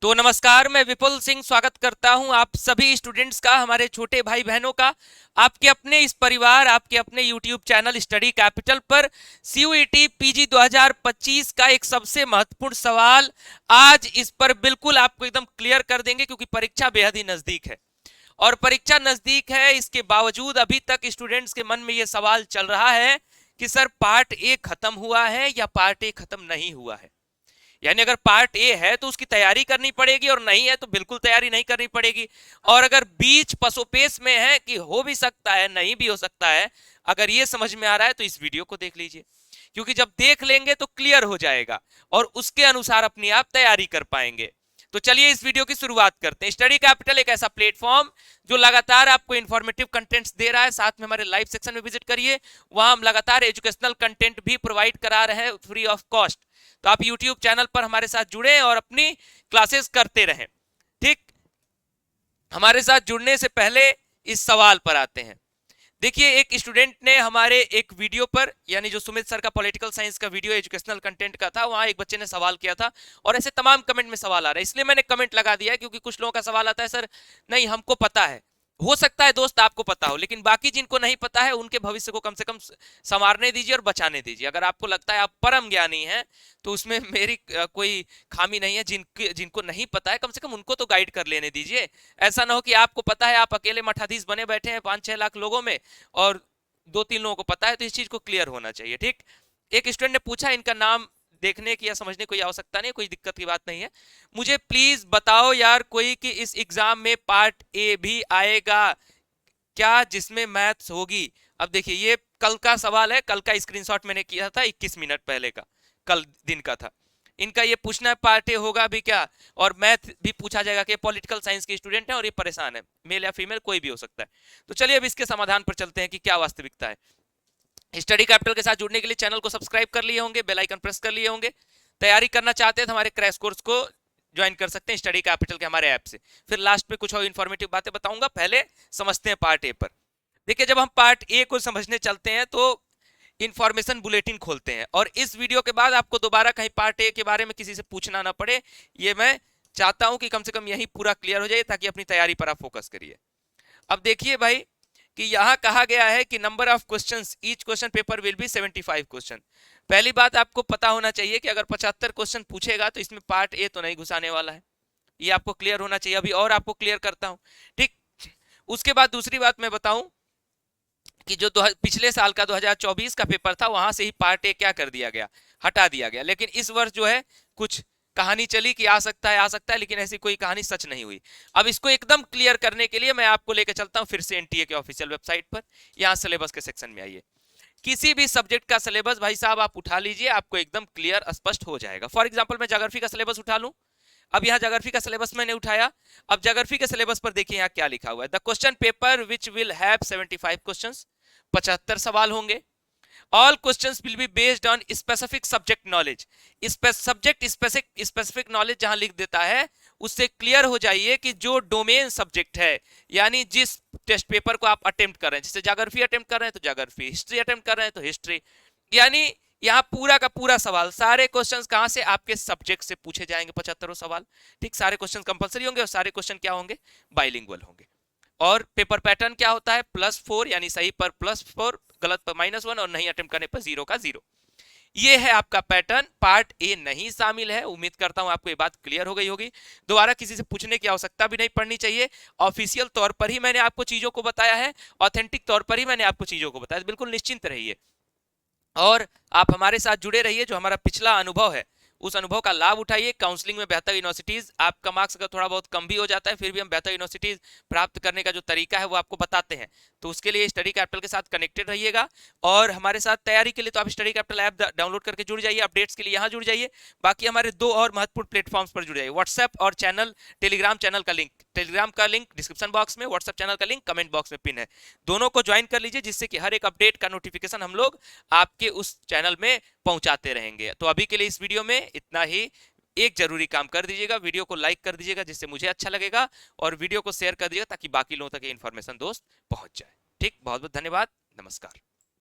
तो नमस्कार, मैं विपुल सिंह स्वागत करता हूं आप सभी स्टूडेंट्स का, हमारे छोटे भाई बहनों का, आपके अपने इस परिवार, आपके अपने YouTube चैनल स्टडी कैपिटल पर CUET PG 2025 का एक सबसे महत्वपूर्ण सवाल। आज इस पर बिल्कुल आपको एकदम क्लियर कर देंगे क्योंकि परीक्षा बेहद ही नजदीक है। और परीक्षा नजदीक है, इसके बावजूद अभी तक स्टूडेंट्स के मन में यह सवाल चल रहा है कि सर पार्ट ए खत्म हुआ है या पार्ट ए खत्म नहीं हुआ है। यानी अगर पार्ट ए है तो उसकी तैयारी करनी पड़ेगी और नहीं है तो बिल्कुल तैयारी नहीं करनी पड़ेगी। और अगर बीच पसोपेश में है कि हो भी सकता है नहीं भी हो सकता है, अगर ये समझ में आ रहा है तो इस वीडियो को देख लीजिए, क्योंकि जब देख लेंगे तो क्लियर हो जाएगा और उसके अनुसार अपनी आप तैयारी कर पाएंगे। तो चलिए इस वीडियो की शुरुआत करते हैं। स्टडी कैपिटल एक ऐसा प्लेटफॉर्म जो लगातार आपको इंफॉर्मेटिव कंटेंट्स दे रहा है। साथ में हमारे लाइव सेक्शन में विजिट करिए, वहां हम लगातार एजुकेशनल कंटेंट भी प्रोवाइड करा रहे हैं फ्री ऑफ कॉस्ट। तो आप यूट्यूब चैनल पर हमारे साथ जुड़े और अपनी क्लासेस करते रहें। ठीक, हमारे साथ जुड़ने से पहले इस सवाल पर आते हैं। देखिए, एक स्टूडेंट ने हमारे एक वीडियो पर, यानी जो सुमित सर का पॉलिटिकल साइंस का वीडियो एजुकेशनल कंटेंट का था, वहां एक बच्चे ने सवाल किया था और ऐसे तमाम कमेंट में सवाल आ रहा है, इसलिए मैंने कमेंट लगा दिया है। क्योंकि कुछ लोगों का सवाल आता है, सर नहीं हमको पता है, हो सकता है दोस्त आपको पता हो, लेकिन बाकी जिनको नहीं पता है उनके भविष्य को कम से कम संवारने दीजिए और बचाने दीजिए। अगर आपको लगता है आप परम ज्ञानी हैं तो उसमें मेरी कोई खामी नहीं है। जिनको नहीं पता है कम से कम उनको तो गाइड कर लेने दीजिए। ऐसा ना हो कि आपको पता है, आप अकेले मठाधीश बने बैठे हैं 5-6 लाख लोगों में और 2-3 लोगों को पता है, तो इस चीज को क्लियर होना चाहिए। ठीक, एक स्टूडेंट ने पूछा, इनका नाम देखने की या समझने कोई आवश्यकता नहीं, कोई दिक्कत की बात नहीं है, मुझे प्लीज बताओ यार कोई कि इस एग्जाम में पार्ट ए भी आएगा क्या जिसमें मैथ्स होगी। अब देखिए, ये कल का सवाल है, कल का स्क्रीनशॉट मैंने किया था 21 मिनट पहले का, कल दिन का था। इनका ये पूछना है पार्ट ए होगा भी क्या, और मैथ भी पूछा जाएगा कि पॉलिटिकल साइंस के स्टूडेंट हैं और ये परेशान है, मेल या फीमेल कोई भी हो सकता है। तो चलिए अब इसके समाधान पर चलते हैं कि क्या वास्तविकता है। स्टडी कैपिटल के साथ जुड़ने के लिए चैनल को सब्सक्राइब कर लिए होंगे, बेल आइकन प्रेस कर लिए होंगे। तैयारी करना चाहते हैं तो हमारे क्रैश कोर्स को ज्वाइन कर सकते हैं स्टडी कैपिटल के हमारे ऐप से। फिर लास्ट में कुछ और इन्फॉर्मेटिव बातें बताऊंगा, पहले समझते हैं पार्ट ए पर। देखिए, जब हम पार्ट ए को समझने चलते हैं तो इंफॉर्मेशन बुलेटिन खोलते हैं, और इस वीडियो के बाद आपको दोबारा कहीं पार्ट ए के बारे में किसी से पूछना ना पड़े, ये मैं चाहता हूं कि कम से कम यही पूरा क्लियर हो जाए ताकि अपनी तैयारी पर आप फोकस करिए। अब देखिए भाई कि यहां कहा गया है कि number of questions each question paper will be 75 question. पहली बात आपको पता होना चाहिए कि अगर 75 क्वेश्चन पूछेगा तो इसमें पार्ट ए तो नहीं घुसाने वाला है, ये आपको क्लियर होना चाहिए। अभी और आपको क्लियर करता हूं। ठीक, उसके बाद दूसरी बात मैं बताऊं कि जो पिछले साल का 2024 का पेपर था वहां से ही पार्ट ए क्या कर दिया गया, हटा दिया गया। लेकिन इस वर्ष जो है कुछ कहानी चली कि आ सकता है, लेकिन ऐसी कोई कहानी सच नहीं हुई। अब इसको एकदम क्लियर करने के लिए मैं आपको लेकर चलता हूं फिर से एनटीए के ऑफिशियल वेबसाइट पर। यहां सिलेबस के सेक्शन में आइए। किसी भी सब्जेक्ट का सिलेबस भाई साहब आप उठा लीजिए, आपको एकदम क्लियर स्पष्ट हो जाएगा। फॉर एग्जाम्पल मैं ज्योग्राफी का सिलेबस उठा लूं। अब यहाँ ज्योग्राफी का सिलेबस मैंने उठाया। अब ज्योग्राफी के सिलेबस पर देखिए यहाँ क्या लिखा हुआ है, the question paper which will have 75 questions, 75 सवाल होंगे। All questions will be based on specific subject knowledge. Subject specific knowledge जहां लिख देता है उससे क्लियर हो जाइए कि जो डोमेन सब्जेक्ट है, यानी जिस टेस्ट पेपर को आप अटेम्प्ट कर रहे हैं, जैसे ज्योग्राफी अटेम्प्ट कर रहे हैं तो ज्योग्राफी, हिस्ट्री अटेम्प्ट कर रहे हैं तो हिस्ट्री, यानी यहाँ पूरा का पूरा सवाल, सारे क्वेश्चंस कहां से, आपके सब्जेक्ट से पूछे जाएंगे 75 सवाल। ठीक, सारे क्वेश्चन कंपलसरी होंगे और सारे क्वेश्चन क्या होंगे, बाइलिंगुअल होंगे। और पेपर पैटर्न क्या होता है, +4, यानी सही पर +4, गलत पर -1 और नहीं अटेम्प्ट करने पर 0 का 0। ये है आपका पैटर्न। पार्ट ए नहीं शामिल है। उम्मीद करता हूं आपको ये बात क्लियर हो गई होगी। दोबारा किसी से पूछने की आवश्यकता भी नहीं पड़नी चाहिए। ऑफिशियल तौर पर ही मैंने आपको चीजों को बताया है, ऑथेंटिक तौर पर ही मैंने आपको चीजों को बताया, बिल्कुल निश्चिंत रहिए और आप हमारे साथ जुड़े रहिए। जो हमारा पिछला अनुभव है उस अनुभव का लाभ उठाइए। काउंसलिंग में बेहतर यूनिवर्सिटीज, आपका मार्क्स अगर थोड़ा बहुत कम भी हो जाता है फिर भी हम बेहतर यूनिवर्सिटीज प्राप्त करने का जो तरीका है वो आपको बताते हैं। तो उसके लिए स्टडी कैपिटल के साथ कनेक्टेड रहिएगा और हमारे साथ तैयारी के लिए तो आप स्टडी कैपिटल ऐप डाउनलोड करके जुड़ जाइए। अपडेट्स के लिए यहाँ जुड़ जाइए। बाकी हमारे 2 और महत्वपूर्ण प्लेटफॉर्म्स पर जुड़ जाइए, व्हाट्सएप और चैनल टेलीग्राम चैनल का लिंक, टेलीग्राम का लिंक डिस्क्रिप्शन बॉक्स में, व्हाट्सएप चैनल का लिंक कमेंट बॉक्स में पिन है। दोनों को ज्वाइन कर लीजिए जिससे कि हर एक अपडेट का नोटिफिकेशन हम लोग आपके उस चैनल में पहुंचाते रहेंगे। तो अभी के लिए इस वीडियो में इतना ही। एक जरूरी काम कर दीजिएगा, वीडियो को लाइक कर दीजिएगा जिससे मुझे अच्छा लगेगा, और वीडियो को शेयर कर दीजिएगा ताकि बाकी लोगों तक ये इन्फॉर्मेशन दोस्त पहुंच जाए। ठीक, बहुत बहुत धन्यवाद, नमस्कार।